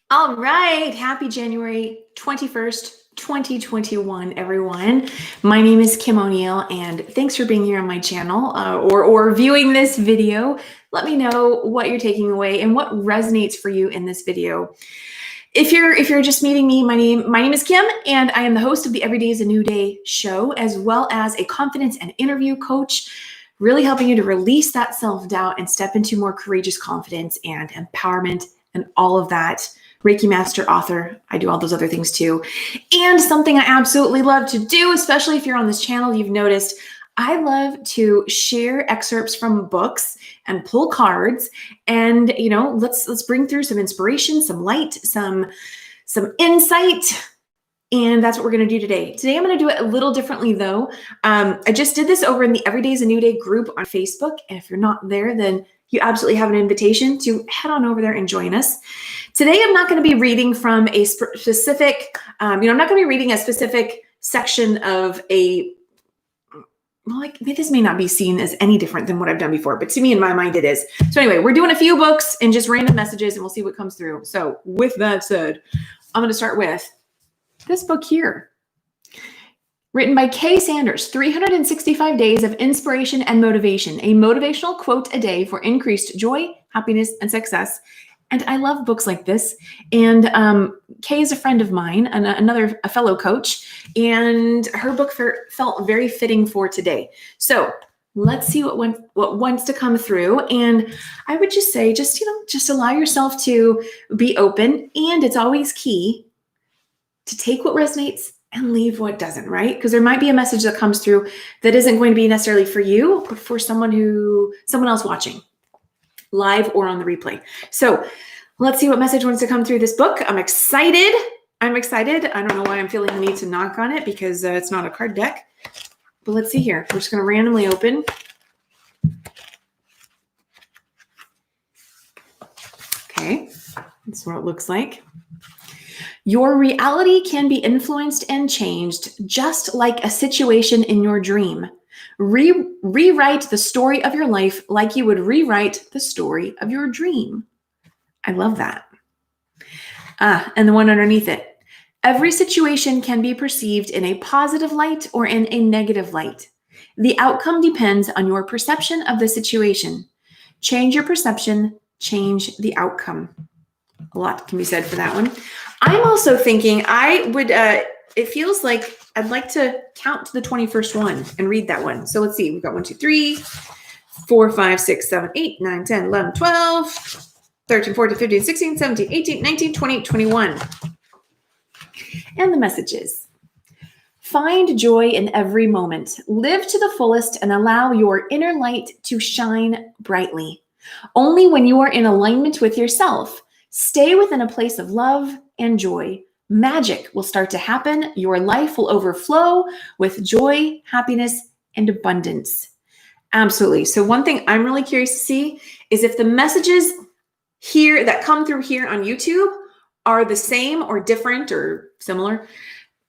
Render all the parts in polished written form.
All right. Happy January 21st, 2021, everyone. My name is Kim O'Neill, and thanks for being here on my channel or viewing this video. Let me know what you're taking away and what resonates for you in this video. If you're just meeting me, my name is Kim, and I am the host of the Every Day is a New Day show, as well as a confidence and interview coach, really helping you to release that self-doubt and step into more courageous confidence and empowerment and all of that. Reiki master, author, I do all those other things too. And something I absolutely love to do, especially if you're on this channel, you've noticed, I love to share excerpts from books and pull cards and, let's bring through some inspiration, some light, some insight. And that's what we're going to do today. Today, I'm going to do it a little differently, though. I just did this over in the Every Day is a New Day group on Facebook. And if you're not there, then you absolutely have an invitation to head on over there and join us. Today, I'm not going to be reading from a specific, I'm not going to be reading a specific section of this may not be seen as any different than what I've done before, but to me, in my mind, it is. So anyway, we're doing a few books and just random messages, and we'll see what comes through. So with that said, I'm going to start with this book here, written by Kay Sanders, 365 Days of Inspiration and Motivation, a motivational quote a day for increased joy, happiness, and success. And I love books like this. And Kay is a friend of mine, a fellow coach, and her book felt very fitting for today. So let's see what wants to come through. And I would just say, just allow yourself to be open. And it's always key to take what resonates and leave what doesn't, right? Because there might be a message that comes through that isn't going to be necessarily for you, but for someone else watching, live or on the replay. So let's see what message wants to come through this book. I'm excited. I don't know why I'm feeling the need to knock on it because it's not a card deck. But let's see here. We're just going to randomly open. Okay, that's what it looks like. Your reality can be influenced and changed just like a situation in your dream. Rewrite the story of your life like you would rewrite the story of your dream. I love that. And the one underneath it. Every situation can be perceived in a positive light or in a negative light. The outcome depends on your perception of the situation. Change your perception, change the outcome. A lot can be said for that one. I'm also thinking it feels like I'd like to count to the 21st one and read that one. So let's see. We've got 1, 2, 3, 4, 5, 6, 7, 8, 9, 10, 11, 12, 13, 14, 15, 16, 17, 18, 19, 20, 21. And the messages. Find joy in every moment. Live to the fullest and allow your inner light to shine brightly. Only when you are in alignment with yourself, stay within a place of love and joy. Magic will start to happen. Your life will overflow with joy, happiness, and abundance. Absolutely. So one thing I'm really curious to see is if the messages here that come through here on YouTube are the same or different or similar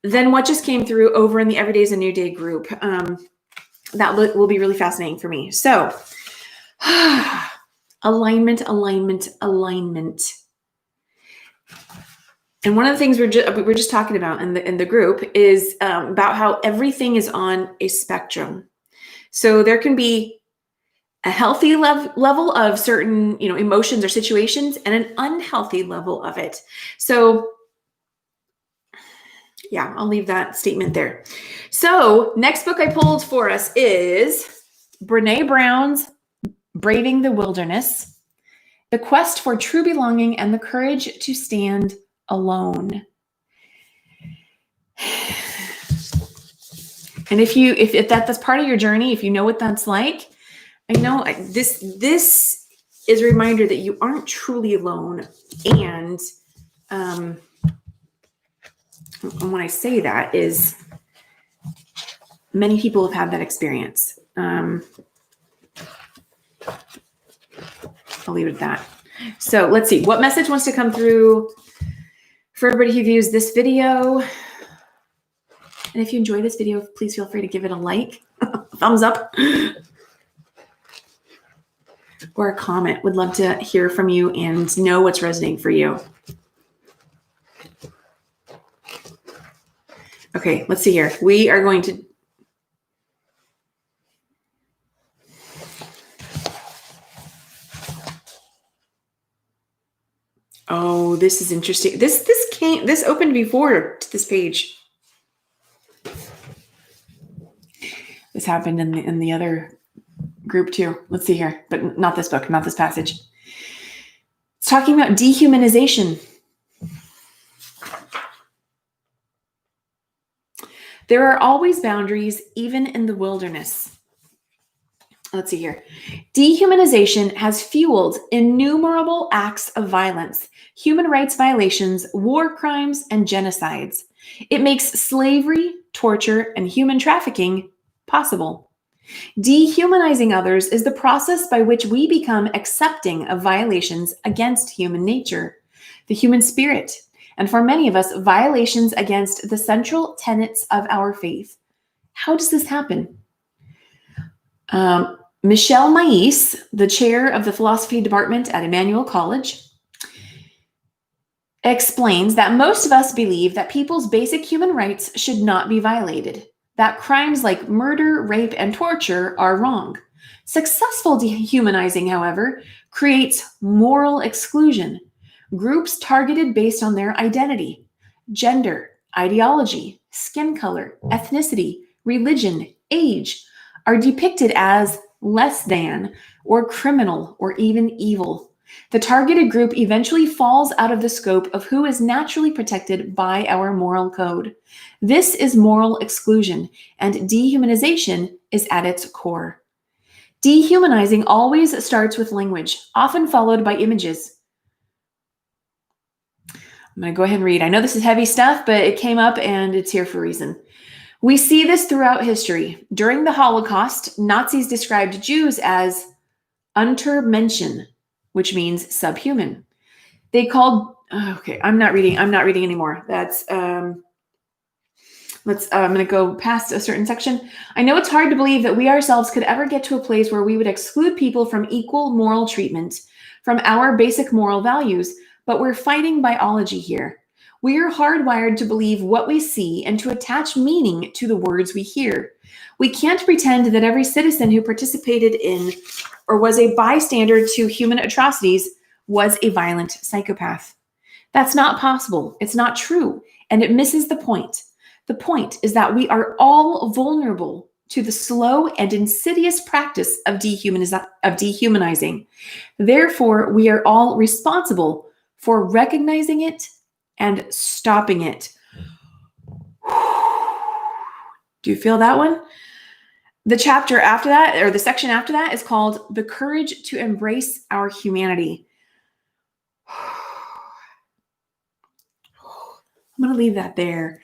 than what just came through over in the Every Day is a New Day group. That will be really fascinating for me. So alignment. And one of the things we're just talking about in the group is about how everything is on a spectrum. So there can be a healthy level of certain, emotions or situations and an unhealthy level of it. So yeah, I'll leave that statement there. So next book I pulled for us is Brené Brown's Braving the Wilderness, The Quest for True Belonging and the Courage to Stand Alone. And if that's part of your journey, if you know what that's like, I know this is a reminder that you aren't truly alone. And when I say that is many people have had that experience. I'll leave it at that. So let's see what message wants to come through for everybody who views this video. And if you enjoy this video, please feel free to give it a like, thumbs up, or a comment. Would love to hear from you and know what's resonating for you. Okay, let's see here. We are going to... Oh, this is interesting. This opened before to this page. This happened in the other group too. Let's see here, but not this book, not this passage. It's talking about dehumanization. There are always boundaries, even in the wilderness. Let's see here. Dehumanization has fueled innumerable acts of violence, human rights violations, war crimes, and genocides. It makes slavery, torture, and human trafficking possible. Dehumanizing others is the process by which we become accepting of violations against human nature, the human spirit, and for many of us, violations against the central tenets of our faith. How does this happen? Michelle Mais, the chair of the philosophy department at Emmanuel College, explains that most of us believe that people's basic human rights should not be violated, that crimes like murder, rape, and torture are wrong. Successful dehumanizing, however, creates moral exclusion. Groups targeted based on their identity, gender, ideology, skin color, ethnicity, religion, age are depicted as less than, or criminal, or even evil. The targeted group eventually falls out of the scope of who is naturally protected by our moral code. This is moral exclusion, and dehumanization is at its core. Dehumanizing always starts with language, often followed by images. I'm going to go ahead and read. I know this is heavy stuff, but it came up and it's here for a reason. We see this throughout history. During the Holocaust, Nazis described Jews as Untermenschen, which means subhuman. They called, okay, I'm not reading anymore. That's, I'm going to go past a certain section. I know it's hard to believe that we ourselves could ever get to a place where we would exclude people from equal moral treatment, from our basic moral values, but we're fighting biology here. We are hardwired to believe what we see and to attach meaning to the words we hear. We can't pretend that every citizen who participated in or was a bystander to human atrocities was a violent psychopath. That's not possible. It's not true, and it misses the point. The point is that we are all vulnerable to the slow and insidious practice of dehumanizing. Therefore, we are all responsible for recognizing it and stopping it. Do you feel that one? The chapter after that, or the section after that, is called The Courage to Embrace Our Humanity. I'm going to leave that there.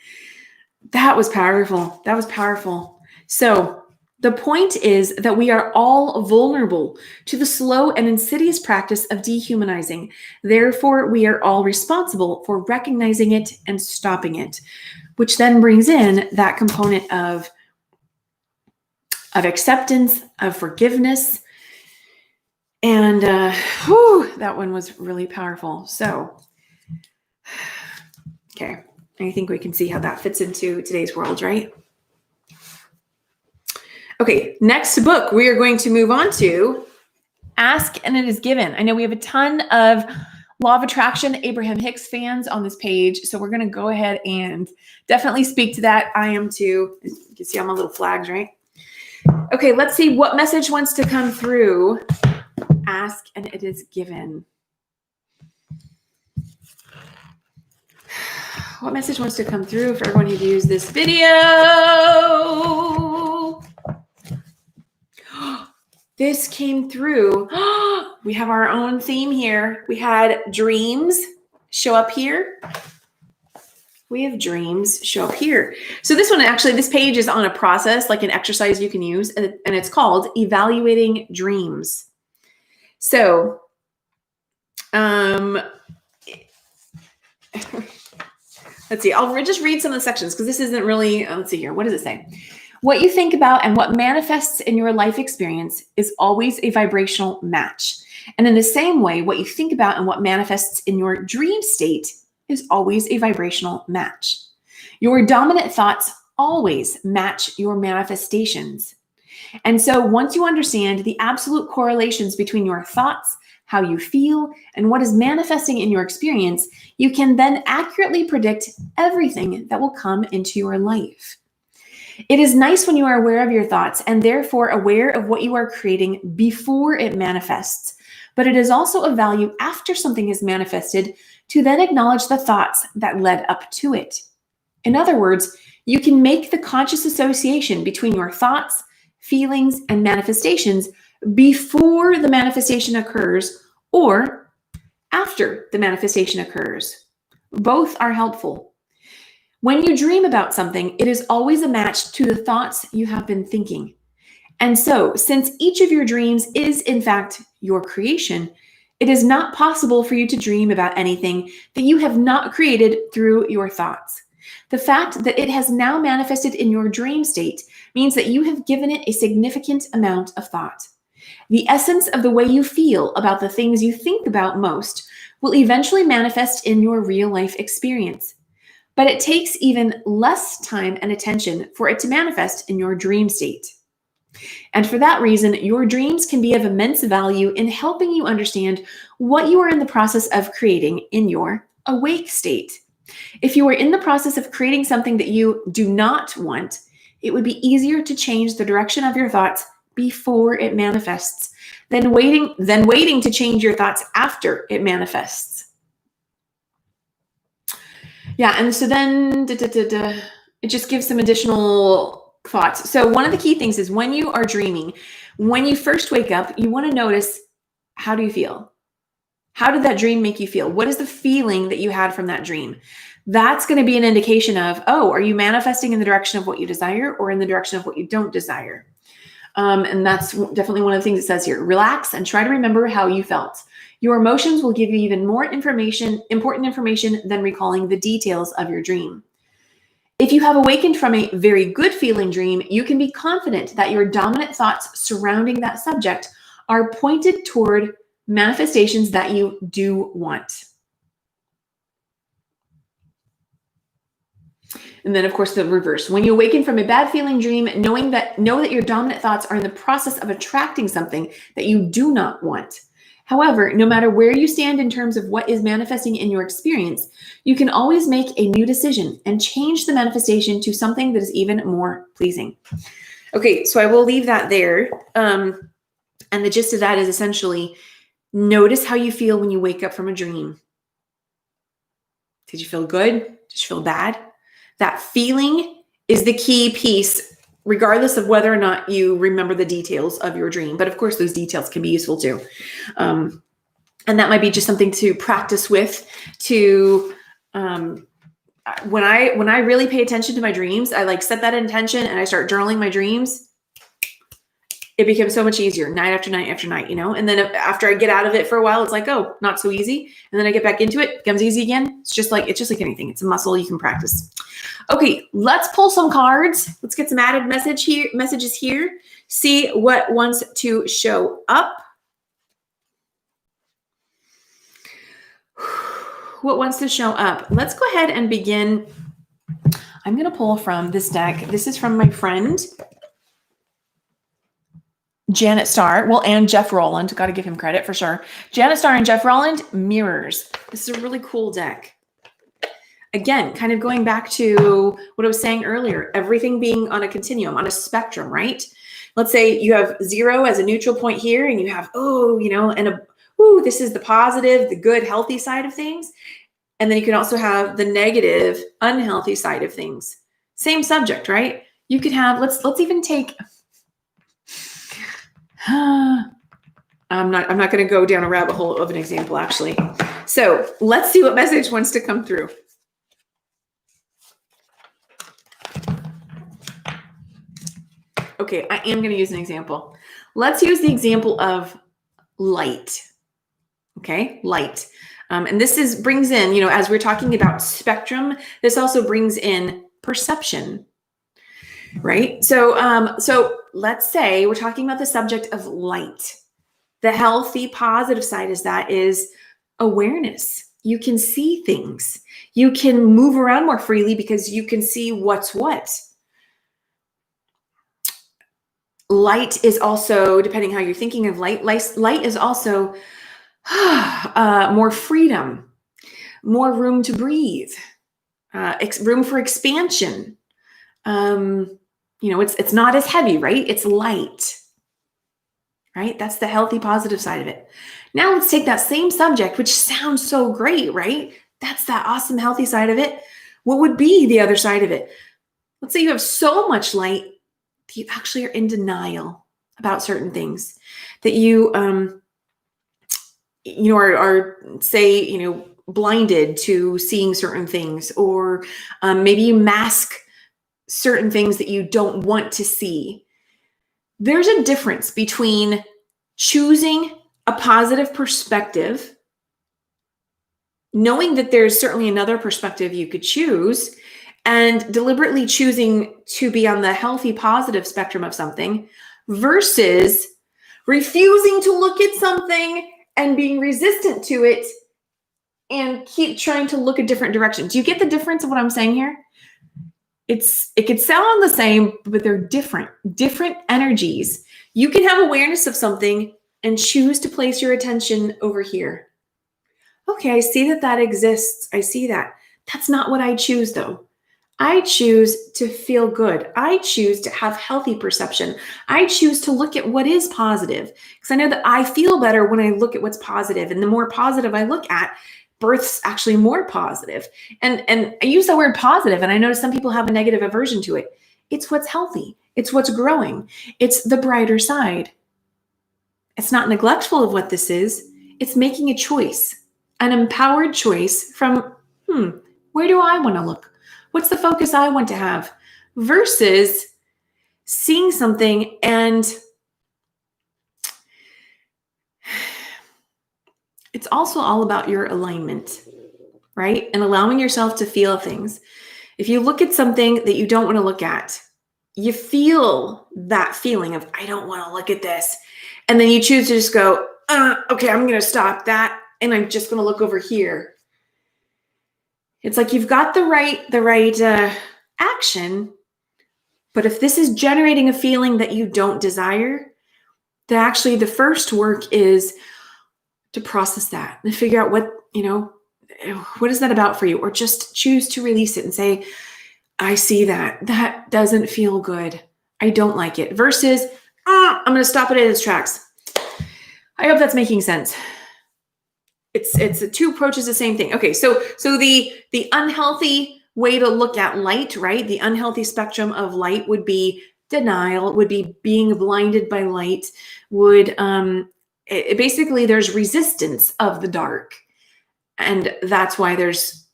That was powerful. That was powerful. So the point is that we are all vulnerable to the slow and insidious practice of dehumanizing. Therefore, we are all responsible for recognizing it and stopping it, which then brings in that component of acceptance, of forgiveness. And that one was really powerful. So, okay, I think we can see how that fits into today's world, right? Okay, next book we are going to move on to Ask and It Is Given. I know we have a ton of Law of Attraction, Abraham Hicks fans on this page, so we're going to go ahead and definitely speak to that. I am too. You can see all my little flags, right? Okay, let's see what message wants to come through. Ask and It Is Given. What message wants to come through for everyone who views this video? This came through. We have our own theme here. We had dreams show up here. We have dreams show up here. So this one, actually, this page is on a process, like an exercise you can use, and it's called Evaluating Dreams. So, let's see. I'll just read some of the sections because this isn't really, let's see here. What does it say? What you think about and what manifests in your life experience is always a vibrational match. And in the same way, what you think about and what manifests in your dream state is always a vibrational match. Your dominant thoughts always match your manifestations. And so once you understand the absolute correlations between your thoughts, how you feel, and what is manifesting in your experience, you can then accurately predict everything that will come into your life. It is nice when you are aware of your thoughts and therefore aware of what you are creating before it manifests. But it is also of value after something is manifested to then acknowledge the thoughts that led up to it. In other words, you can make the conscious association between your thoughts, feelings, and manifestations before the manifestation occurs or after the manifestation occurs. Both are helpful. When you dream about something, it is always a match to the thoughts you have been thinking. And so, since each of your dreams is, in fact, your creation, it is not possible for you to dream about anything that you have not created through your thoughts. The fact that it has now manifested in your dream state means that you have given it a significant amount of thought. The essence of the way you feel about the things you think about most will eventually manifest in your real life experience. But it takes even less time and attention for it to manifest in your dream state. And for that reason, your dreams can be of immense value in helping you understand what you are in the process of creating in your awake state. If you are in the process of creating something that you do not want, it would be easier to change the direction of your thoughts before it manifests than waiting to change your thoughts after it manifests. Yeah, and so then it just gives some additional thoughts. So one of the key things is when you are dreaming, when you first wake up, you want to notice, how do you feel? How did that dream make you feel? What is the feeling that you had from that dream? That's going to be an indication of, oh, are you manifesting in the direction of what you desire or in the direction of what you don't desire? And that's definitely one of the things it says here. Relax and try to remember how you felt. Your emotions will give you even more important information than recalling the details of your dream. If you have awakened from a very good feeling dream, you can be confident that your dominant thoughts surrounding that subject are pointed toward manifestations that you do want. And then, of course, the reverse. When you awaken from a bad feeling dream, know that your dominant thoughts are in the process of attracting something that you do not want. However, no matter where you stand in terms of what is manifesting in your experience, you can always make a new decision and change the manifestation to something that is even more pleasing. Okay, so I will leave that there. And the gist of that is essentially, notice how you feel when you wake up from a dream. Did you feel good? Did you feel bad? That feeling is the key piece, regardless of whether or not you remember the details of your dream. But of course, those details can be useful too. And that might be just something to practice with when I really pay attention to my dreams, I set that intention and I start journaling my dreams. It becomes so much easier night after night after night, and then after I get out of it for a while, it's like, oh, not so easy. And then I get back into it, becomes easy again. It's just like anything. It's a muscle you can practice. Okay, let's pull some cards. Let's get some added messages here. See what wants to show up. What wants to show up? Let's go ahead and begin. I'm going to pull from this deck. This is from my friend Janet Starr, and Jeff Rowland. Got to give him credit for sure. Janet Starr and Jeff Rowland, Mirrors. This is a really cool deck. Again, kind of going back to what I was saying earlier, everything being on a continuum, on a spectrum, right? Let's say you have 0 as a neutral point here, and you have, this is the positive, the good, healthy side of things. And then you can also have the negative, unhealthy side of things. Same subject, right? You could have, let's even take, I'm not going to go down a rabbit hole of an example, actually. So let's see what message wants to come through. Okay, I am going to use an example. Let's use the example of light. Okay, light. And this brings in, as we're talking about spectrum, this also brings in perception, right? So let's say we're talking about the subject of light. The healthy, positive side is awareness. You can see things. You can move around more freely because you can see what's what. Light is also, depending how you're thinking of light is also more freedom, more room to breathe, room for expansion. It's not as heavy, right? It's light, right? That's the healthy, positive side of it. Now let's take that same subject, which sounds so great, right? That's that awesome, healthy side of it. What would be the other side of it? Let's say you have so much light that you actually are in denial about certain things, that you, are say, blinded to seeing certain things, or maybe you mask certain things that you don't want to see. There's a difference between choosing a positive perspective, knowing that there's certainly another perspective you could choose, and deliberately choosing to be on the healthy, positive spectrum of something, versus refusing to look at something and being resistant to it and keep trying to look a different direction. Do you get the difference of what I'm saying here? It could sound the same, but they're different energies. You can have awareness of something and choose to place your attention over here. Okay, I see that exists. I see that. That's not what I choose, though. I choose to feel good. I choose to have healthy perception. I choose to look at what is positive, because I know that I feel better when I look at what's positive. And the more positive I look at, birth's actually more positive. And I use the word positive, and I notice some people have a negative aversion to it. It's what's healthy. It's what's growing. It's the brighter side. It's not neglectful of what this is. It's making a choice, an empowered choice from, where do I want to look? What's the focus I want to have? Versus seeing something and it's also all about your alignment, right? And allowing yourself to feel things. If you look at something that you don't want to look at, you feel that feeling of, I don't want to look at this. And then you choose to just go, okay, I'm going to stop that. And I'm just going to look over here. It's like you've got the right action, but if this is generating a feeling that you don't desire, then actually the first work is to process that and figure out what is that about for you, or just choose to release it and say, I see that doesn't feel good. I don't like it, versus, I'm going to stop it in its tracks. I hope that's making sense. It's the two approaches, the same thing. Okay, so the unhealthy way to look at light, right? The unhealthy spectrum of light would be denial, would be being blinded by light, would basically there's resistance of the dark, and that's why there's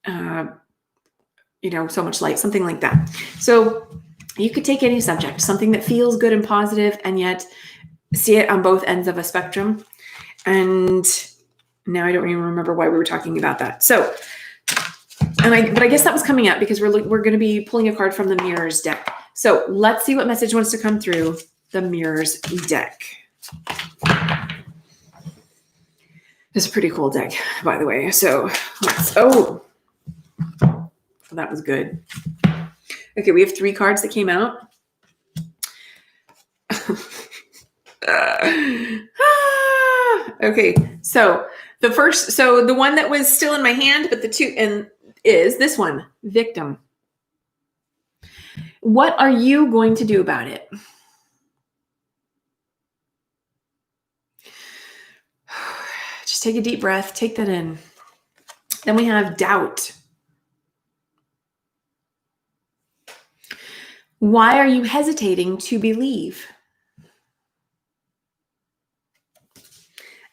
so much light, something like that. So you could take any subject, something that feels good and positive, and yet see it on both ends of a spectrum. And now I don't even remember why we were talking about that. So, but I guess that was coming up because we're going to be pulling a card from the Mirrors deck. So let's see what message wants to come through the Mirrors deck. It's a pretty cool deck, by the way. So that was good. Okay, we have 3 cards that came out. Okay, so the one that was still in my hand, but the two is this one, victim. What are you going to do about it? Just take a deep breath, take that in. Then we have doubt. Why are you hesitating to believe?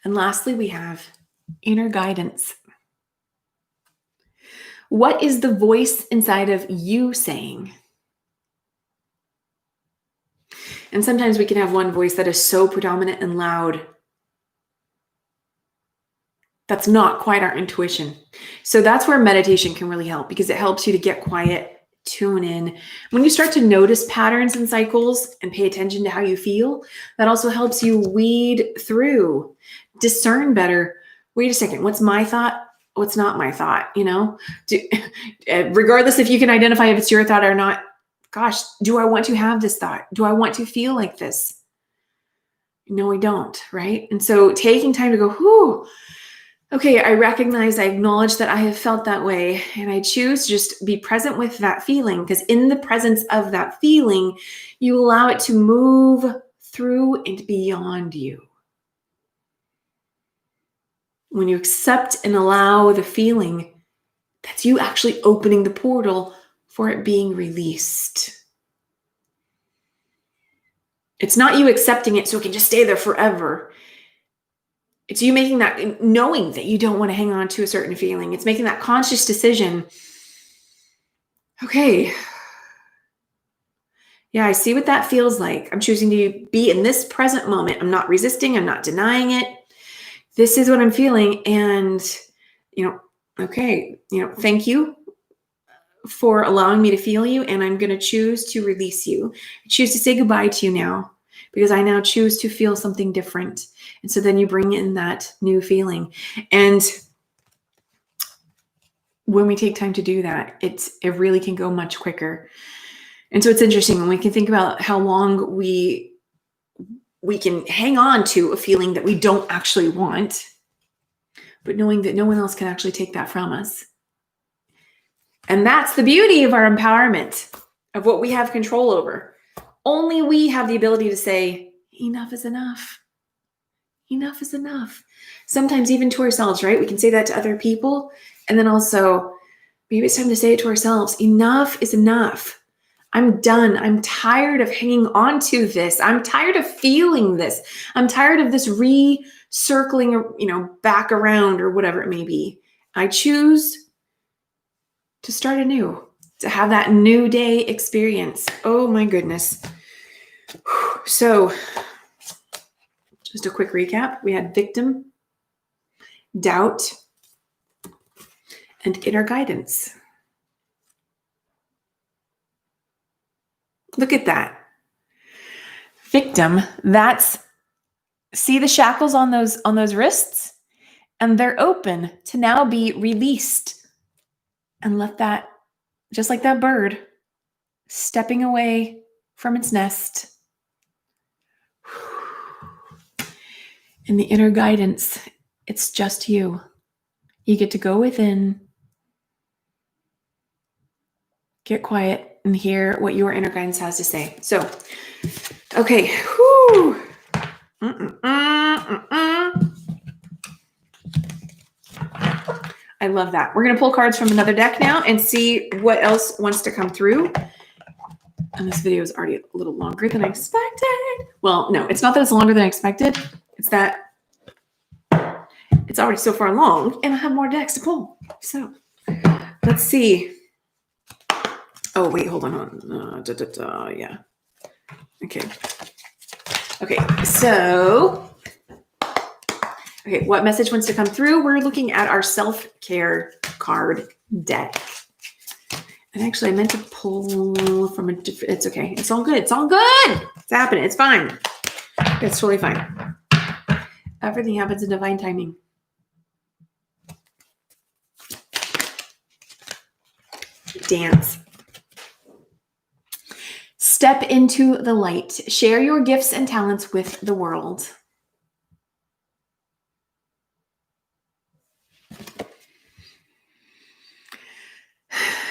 And lastly, we have inner guidance. What is the voice inside of you saying? And sometimes we can have one voice that is so predominant and loud. That's not quite our intuition. So that's where meditation can really help, because it helps you to get quiet, tune in. When you start to notice patterns and cycles and pay attention to how you feel, that also helps you weed through, discern better. Wait a second, what's my thought? what's not my thought, regardless if you can identify if it's your thought or not. Gosh, do I want to have this thought? Do I want to feel like this? No, I don't, right? And so taking time to go, whew, okay, I recognize, I acknowledge that I have felt that way, and I choose to just be present with that feeling, because in the presence of that feeling, you allow it to move through and beyond you. When you accept and allow the feeling, that's you actually opening the portal for it being released. It's not you accepting it so it can just stay there forever. It's you making that, knowing that you don't want to hang on to a certain feeling. It's making that conscious decision. Okay. Yeah, I see what that feels like. I'm choosing to be in this present moment. I'm not resisting. I'm not denying it. This is what I'm feeling. And, okay, thank you for allowing me to feel you. And I'm going to choose to release you. I choose to say goodbye to you now, because I now choose to feel something different. And so then you bring in that new feeling. And when we take time to do that, it really can go much quicker. And so it's interesting when we can think about how long we can hang on to a feeling that we don't actually want, but knowing that no one else can actually take that from us. And that's the beauty of our empowerment, of what we have control over. Only we have the ability to say, enough is enough. Enough is enough. Sometimes even to ourselves, right? We can say that to other people. And then also, maybe it's time to say it to ourselves. Enough is enough. I'm done. I'm tired of hanging on to this. I'm tired of feeling this. I'm tired of this recircling, back around or whatever it may be. I choose to start anew, to have that new day experience. Oh my goodness. So, just a quick recap. We had victim, doubt, and inner guidance. Look at that. Victim, see the shackles on those wrists? And they're open to now be released. And let that, just like that bird, stepping away from its nest. In the inner guidance, it's just you. You get to go within, get quiet, and hear what your inner guidance has to say. So, okay. Whew. I love that. We're going to pull cards from another deck now and see what else wants to come through. And this video is already a little longer than I expected. Well, no, it's not that it's longer than I expected. It's that it's already so far along and I have more decks to pull. So let's see. Oh, wait, hold on. Yeah. Okay. So, what message wants to come through? We're looking at our self-care card deck. And actually, I meant to pull from a different, it's okay. It's all good. It's all good. It's happening. It's fine. It's totally fine. Everything happens in divine timing. Dance. Step into the light. Share your gifts and talents with the world.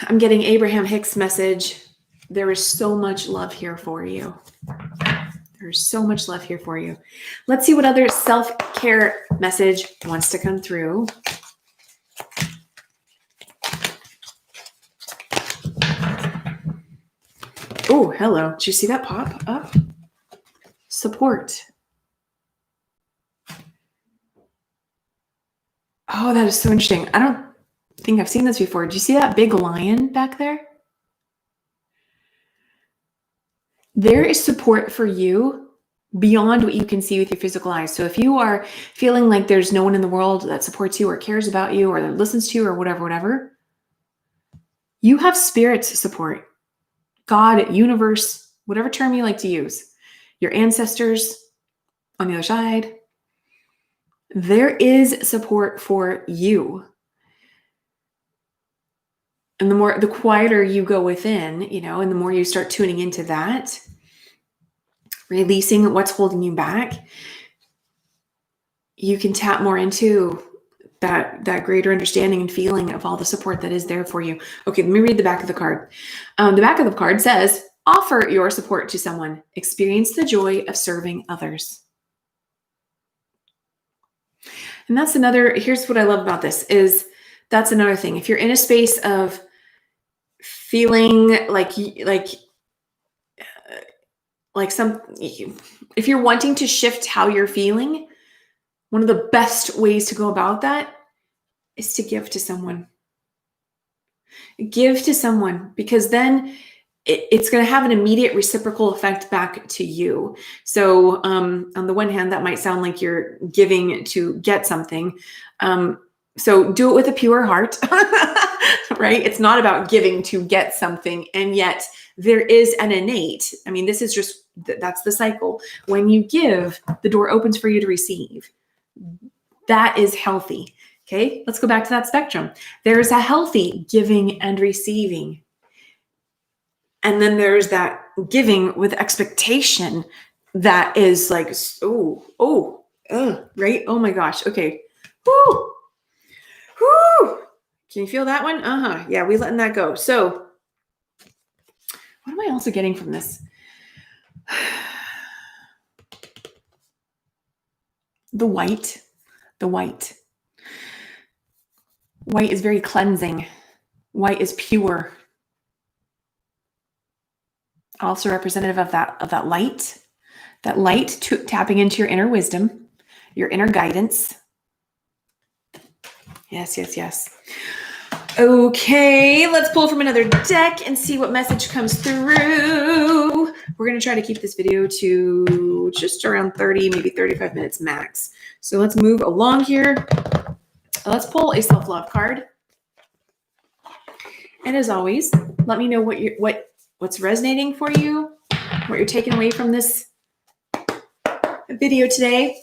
I'm getting Abraham Hicks' message. There is so much love here for you. There's so much love here for you. Let's see what other self-care message wants to come through. Oh, hello. Did you see that pop up? Support. Oh, that is so interesting. I don't think I've seen this before. Did you see that big lion back there? There is support for you beyond what you can see with your physical eyes. So if you are feeling like there's no one in the world that supports you or cares about you or that listens to you or whatever, you have spirit's support. God, universe, whatever term you like to use, your ancestors on the other side, there is support for you. And the quieter you go within, and the more you start tuning into that, releasing what's holding you back, you can tap more into that greater understanding and feeling of all the support that is there for you. Okay, let me read the back of the card. The back of the card says, offer your support to someone. Experience the joy of serving others. And that's here's what I love about this is that's another thing. If you're in a space of feeling if you're wanting to shift how you're feeling, one of the best ways to go about that is to give to someone. Give to someone, because then it's going to have an immediate reciprocal effect back to you. So on the one hand, that might sound like you're giving to get something. So do it with a pure heart, right? It's not about giving to get something. And yet there is an innate, this is just, that's the cycle. When you give, the door opens for you to receive. That is healthy. Okay, let's go back to that spectrum. There's a healthy giving and receiving. And then there's that giving with expectation that is like, right? Oh my gosh. Okay. Woo. Woo. Can you feel that one? Yeah, we letting that go. So what am I also getting from this? The white. White is very cleansing. White is pure. Also representative of that light. That light tapping into your inner wisdom, your inner guidance. Yes. Okay, let's pull from another deck and see what message comes through. We're going to try to keep this video to just around 30, maybe 35 minutes max. So let's move along here. Let's pull a self-love card. And as always, let me know what's resonating for you, what you're taking away from this video today.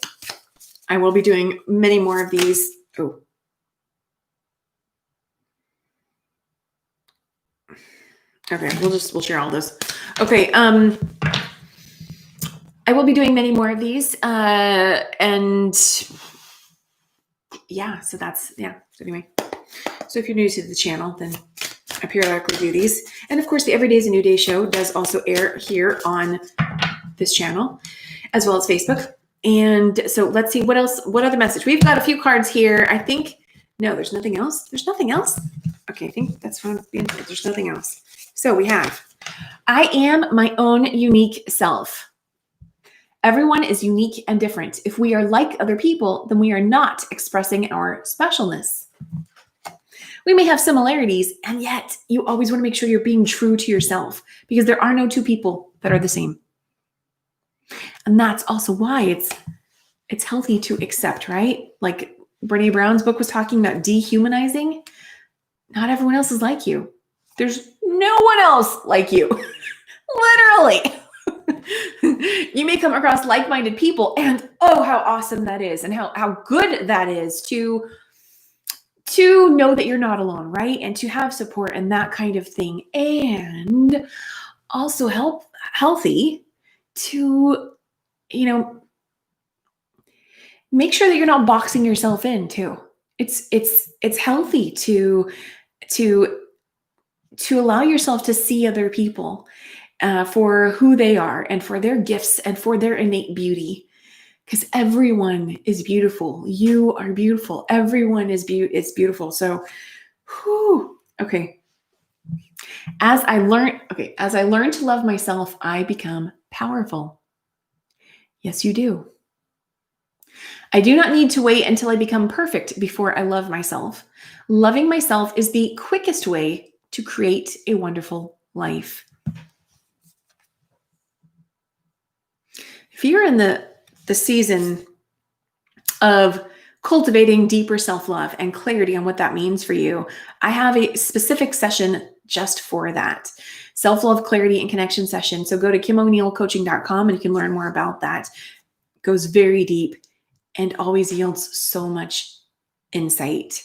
I will be doing many more of these. Oh. Okay, we'll share all those. Okay, I will be doing many more of these, and yeah, so anyway. So if you're new to the channel, then I periodically do these. And of course, the Every Day is a New Day show does also air here on this channel, as well as Facebook. And so let's see what other message. We've got a few cards here. I think, no, there's nothing else. There's nothing else. Okay, I think that's fine. There's nothing else. So we have, I am my own unique self. Everyone is unique and different. If we are like other people, then we are not expressing our specialness. We may have similarities, and yet you always want to make sure you're being true to yourself, because there are no two people that are the same. And that's also why it's healthy to accept, right? Like Brene Brown's book was talking about dehumanizing. Not everyone else is like you. There's no one else like you. Literally. You may come across like-minded people, and oh, how awesome that is, and how good that is to know that you're not alone, right? And to have support and that kind of thing. And also healthy to, make sure that you're not boxing yourself in too. It's healthy to allow yourself to see other people for who they are and for their gifts and for their innate beauty. Because everyone is beautiful. You are beautiful. Everyone is beautiful. So, okay. As I learn to love myself, I become powerful. Yes, you do. I do not need to wait until I become perfect before I love myself. Loving myself is the quickest way to create a wonderful life. If you're in the season of cultivating deeper self-love and clarity on what that means for you, I have a specific session just for that. Self-love, clarity, and connection session. So go to KimO'NeillCoaching.com and you can learn more about that. It goes very deep and always yields so much insight.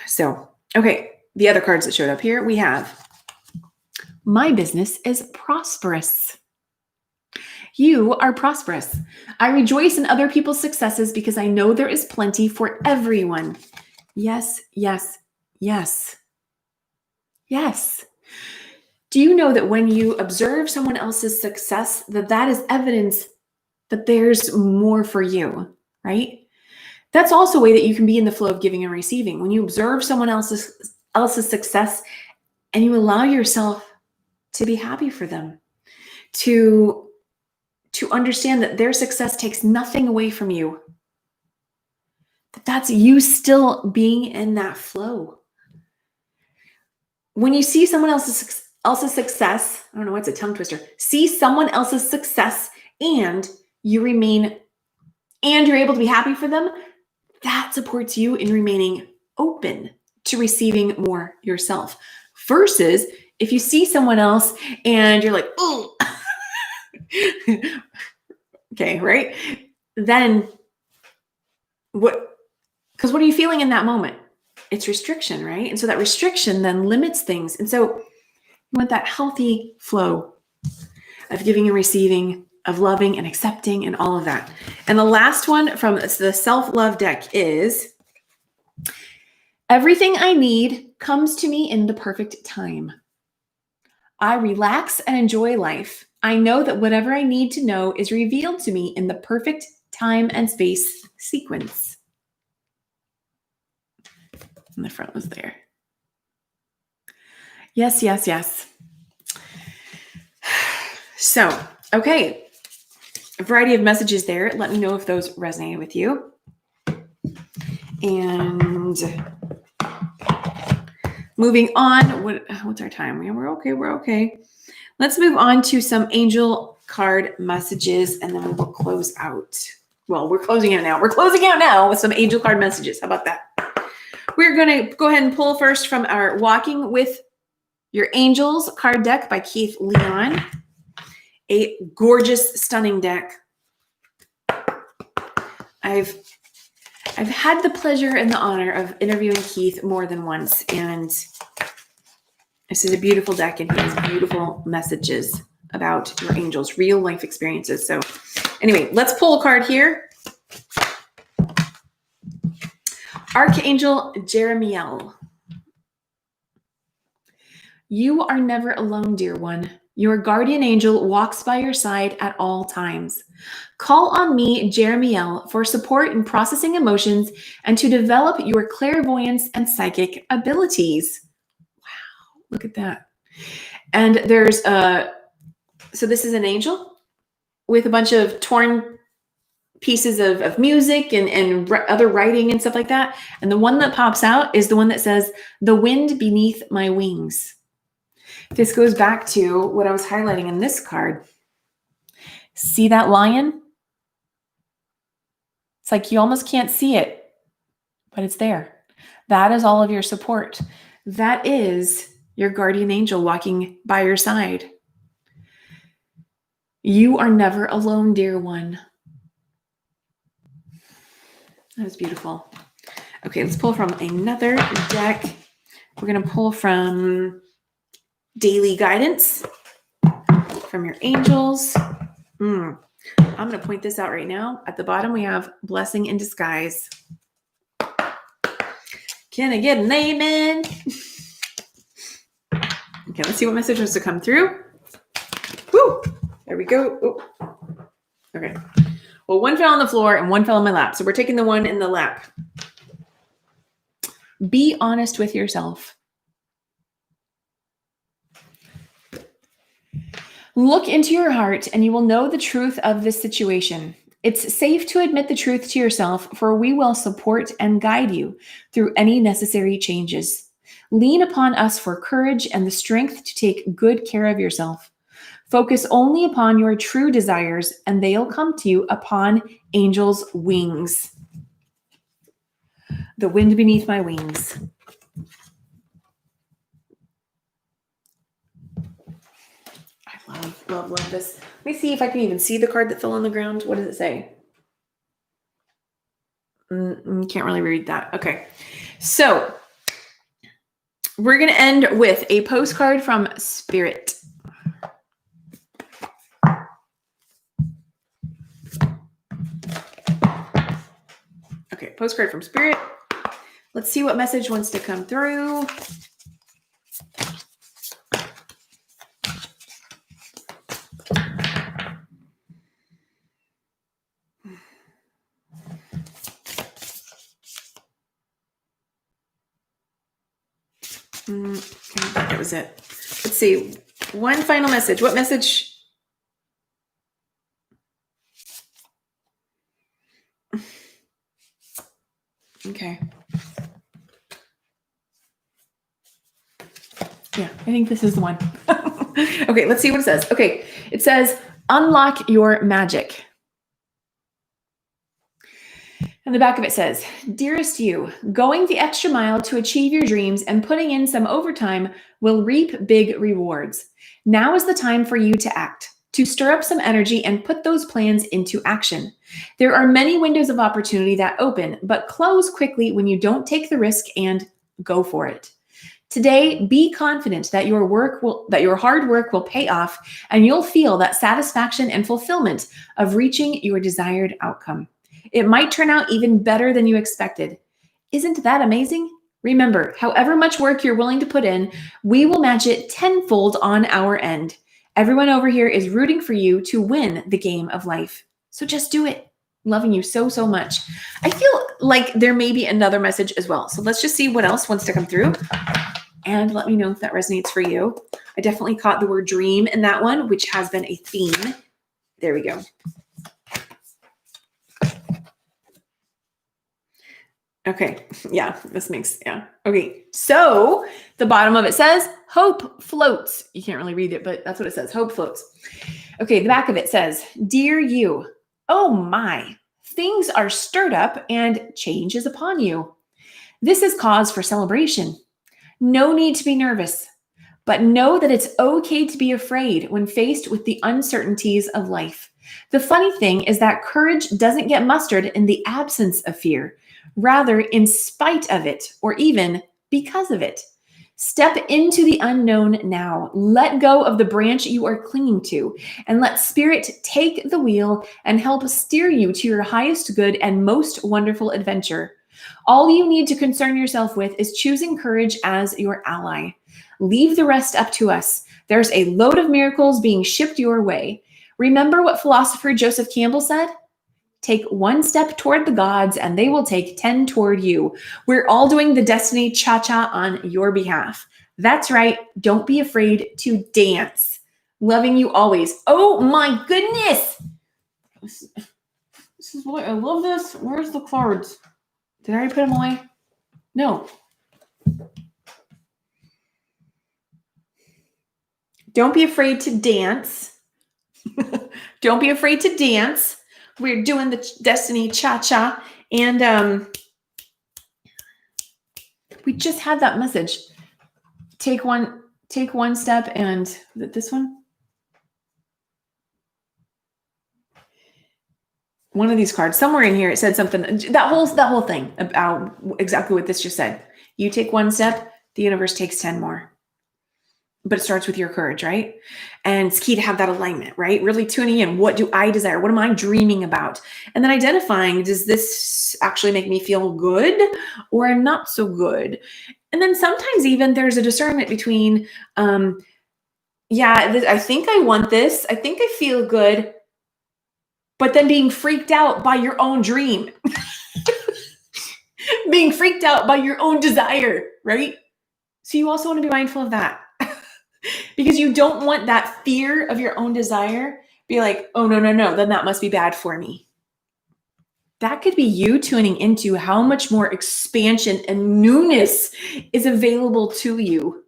So, Okay, the other cards that showed up here, we have my business is prosperous. You are prosperous. I rejoice in other people's successes because I know there is plenty for everyone. Yes, yes, yes, yes. Do you know that when you observe someone else's success, that is evidence that there's more for you, right? That's also a way that you can be in the flow of giving and receiving. When you observe someone else's success and you allow yourself to be happy for them, to understand that their success takes nothing away from you, that's you still being in that flow. When you see someone else's success, I don't know, it's a tongue twister. See someone else's success and you remain, and you're able to be happy for them, that supports you in remaining open to receiving more yourself. Versus if you see someone else and you're like, oh, okay, right? Then what? Because what are you feeling in that moment? It's restriction, right? And so that restriction then limits things. And so you want that healthy flow of giving and receiving, of loving and accepting and all of that. And the last one from the self-love deck is everything I need comes to me in the perfect time. I relax and enjoy life. I know that whatever I need to know is revealed to me in the perfect time and space sequence. And the front was there. Yes, yes, yes. So, okay. A variety of messages there. Let me know if those resonated with you. And moving on. What's our time? We're okay. We're okay. Let's move on to some angel card messages, and then we will close out. Well, we're closing out now. We're closing out now with some angel card messages. How about that? We're going to go ahead and pull first from our Walking with Your Angels card deck by Keith Leon. A gorgeous, stunning deck. I've had the pleasure and the honor of interviewing Keith more than once, and this is a beautiful deck, and he has beautiful messages about your angels, real life experiences. So anyway, let's pull a card here. Archangel Jeremiel. You are never alone, dear one. Your guardian angel walks by your side at all times. Call on me, Jeremiel, for support in processing emotions and to develop your clairvoyance and psychic abilities. Wow, look at that. And there's so this is an angel with a bunch of torn pieces of music and other writing and stuff like that. And the one that pops out is the one that says, "The wind beneath my wings." This goes back to what I was highlighting in this card. See that lion? It's like you almost can't see it, but it's there. That is all of your support. That is your guardian angel walking by your side. You are never alone, dear one. That was beautiful. Okay, let's pull from another deck. We're going to pull from Daily Guidance from your angels. I'm going to point this out right now. At the bottom, we have Blessing in Disguise. Can I get an amen? Okay, let's see what message wants to come through. Woo! There we go. Ooh. Okay. Well, one fell on the floor and one fell on my lap. So we're taking the one in the lap. Be honest with yourself. Look into your heart and you will know the truth of this situation. It's safe to admit the truth to yourself, for we will support and guide you through any necessary changes. Lean upon us for courage and the strength to take good care of yourself. Focus only upon your true desires, and they'll come to you upon angels' wings. The wind beneath my wings. I love this. Let me see if I can even see the card that fell on the ground. What does it say? Can't really read that. Okay. So We're going to end with a postcard from Spirit. Okay, postcard from Spirit. Let's see what message wants to come through. Okay, that was it. Let's see. One final message. What message? Okay. Yeah, I think this is the one. Okay, let's see what it says. Okay, it says, unlock your magic. And the back of it says, dearest you, going the extra mile to achieve your dreams and putting in some overtime will reap big rewards. Now is the time for you to act, to stir up some energy and put those plans into action. There are many windows of opportunity that open, but close quickly when you don't take the risk and go for it. Today, be confident that your hard work will pay off, and you'll feel that satisfaction and fulfillment of reaching your desired outcome. It might turn out even better than you expected. Isn't that amazing? Remember, however much work you're willing to put in, we will match it tenfold on our end. Everyone over here is rooting for you to win the game of life. So just do it. Loving you so, so much. I feel like there may be another message as well. So let's just see what else wants to come through. And let me know if that resonates for you. I definitely caught the word dream in that one, which has been a theme. There we go. Okay. Yeah, this makes, yeah. Okay. So the bottom of it says, hope floats. You can't really read it, but that's what it says. Hope floats. Okay. The back of it says, dear you, oh my, things are stirred up and change is upon you. This is cause for celebration. No need to be nervous, but know that it's okay to be afraid when faced with the uncertainties of life. The funny thing is that courage doesn't get mustered in the absence of fear, rather in spite of it, or even because of it. Step into the unknown now. Let go of the branch you are clinging to, and let Spirit take the wheel and help steer you to your highest good and most wonderful adventure. All you need to concern yourself with is choosing courage as your ally. Leave the rest up to us. There's a load of miracles being shipped your way. Remember what philosopher Joseph Campbell said? Take one step toward the gods and they will take 10 toward you. We're all doing the destiny cha-cha on your behalf. That's right. Don't be afraid to dance. Loving you always. Oh my goodness. This is what I love this. Where's the cards? Did I already put them away? No. Don't be afraid to dance. Don't be afraid to dance. We're doing the Destiny Cha-Cha. And we just had that message. Take one step and is it this one? One of these cards. Somewhere in here it said something. That whole thing about exactly what this just said. You take one step, the universe takes 10 more. But it starts with your courage, right? And it's key to have that alignment, right? Really tuning in. What do I desire? What am I dreaming about? And then identifying, does this actually make me feel good or not so good? And then sometimes even there's a discernment between, I think I want this. I think I feel good. But then being freaked out by your own dream. Being freaked out by your own desire, right? So you also want to be mindful of that. Because you don't want that fear of your own desire be like, oh, no, then that must be bad for me. That could be you tuning into how much more expansion and newness is available to you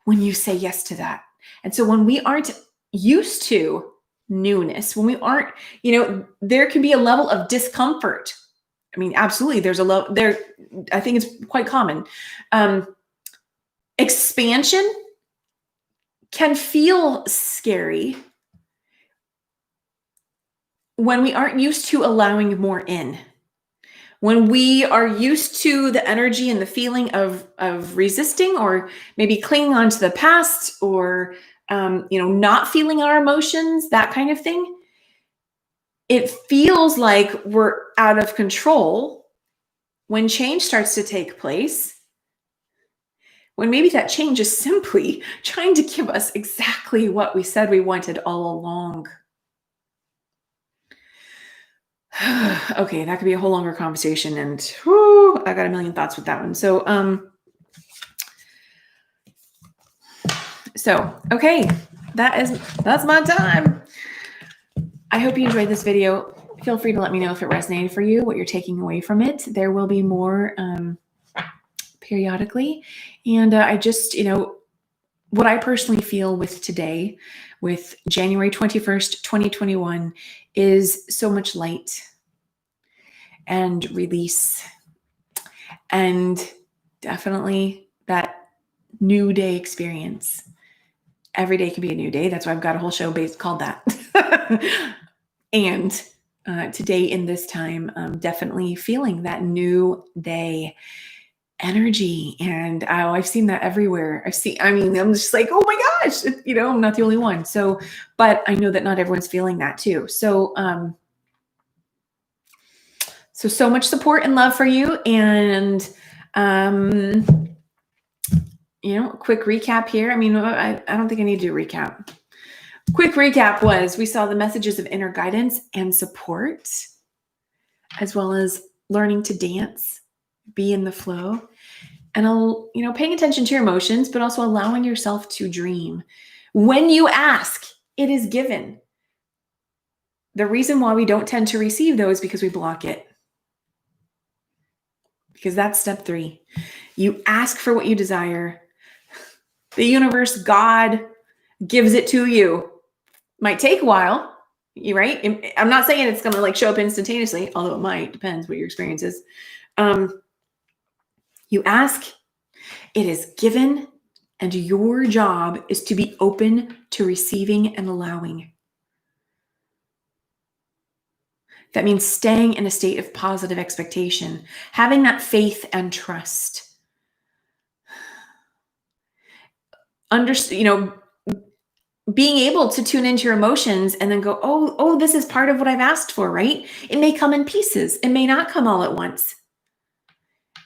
when you say yes to that. And so when we aren't used to newness, when we aren't, there can be a level of discomfort. I mean, absolutely, there's a level there. I think it's quite common. Expansion can feel scary when we aren't used to allowing more in. When we are used to the energy and the feeling of resisting, or maybe clinging on to the past, or not feeling our emotions, that kind of thing, it feels like we're out of control when change starts to take place, when maybe that change is simply trying to give us exactly what we said we wanted all along. Okay, that could be a whole longer conversation, and I got a million thoughts with that one. Okay, that's my time. I hope you enjoyed this video. Feel free to let me know if it resonated for you, what you're taking away from it. There will be more periodically. And I just, what I personally feel with today, with January 21st, 2021, is so much light and release, and definitely that new day experience. Every day can be a new day. That's why I've got a whole show called that. And today in this time, definitely feeling that new day energy. And I've seen that everywhere. I'm just like, oh my gosh, I'm not the only one. So, but I know that not everyone's feeling that too. So, so much support and love for you. And, quick recap here. I don't think I need to do a recap. Quick recap was, we saw the messages of inner guidance and support, as well as learning to dance, be in the flow, and paying attention to your emotions, but also allowing yourself to dream. When you ask, it is given. The reason why we don't tend to receive those is because we block it. Because that's step 3. You ask for what you desire. The universe, God, gives it to you. Might take a while, right? I'm not saying it's going to show up instantaneously, although it might. Depends what your experience is. You ask, it is given, and your job is to be open to receiving and allowing. That means staying in a state of positive expectation, having that faith and trust. Being able to tune into your emotions and then go, oh, this is part of what I've asked for, right? It may come in pieces. It may not come all at once.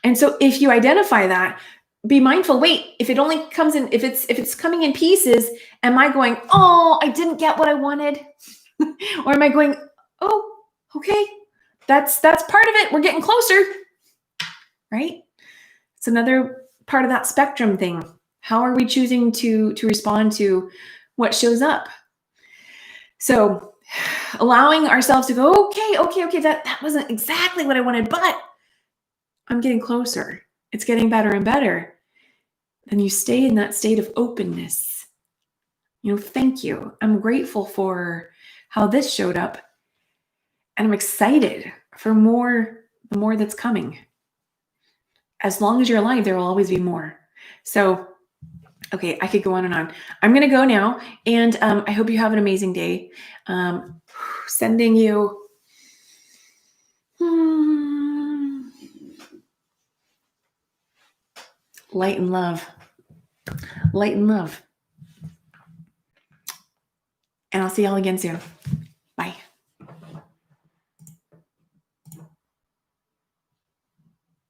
And so if you identify that, be mindful, wait, if it only comes in, if it's coming in pieces, am I going, oh, I didn't get what I wanted? Or am I going, oh, okay, that's part of it. We're getting closer, right? It's another part of that spectrum thing. How are we choosing to respond to what shows up? So allowing ourselves to go, okay, that wasn't exactly what I wanted, but I'm getting closer. It's getting better and better. Then you stay in that state of openness. Thank you. I'm grateful for how this showed up. And I'm excited for the more that's coming. As long as you're alive, there will always be more. So, okay, I could go on and on. I'm going to go now. And I hope you have an amazing day. Sending you light and love. Light and love. And I'll see y'all again soon.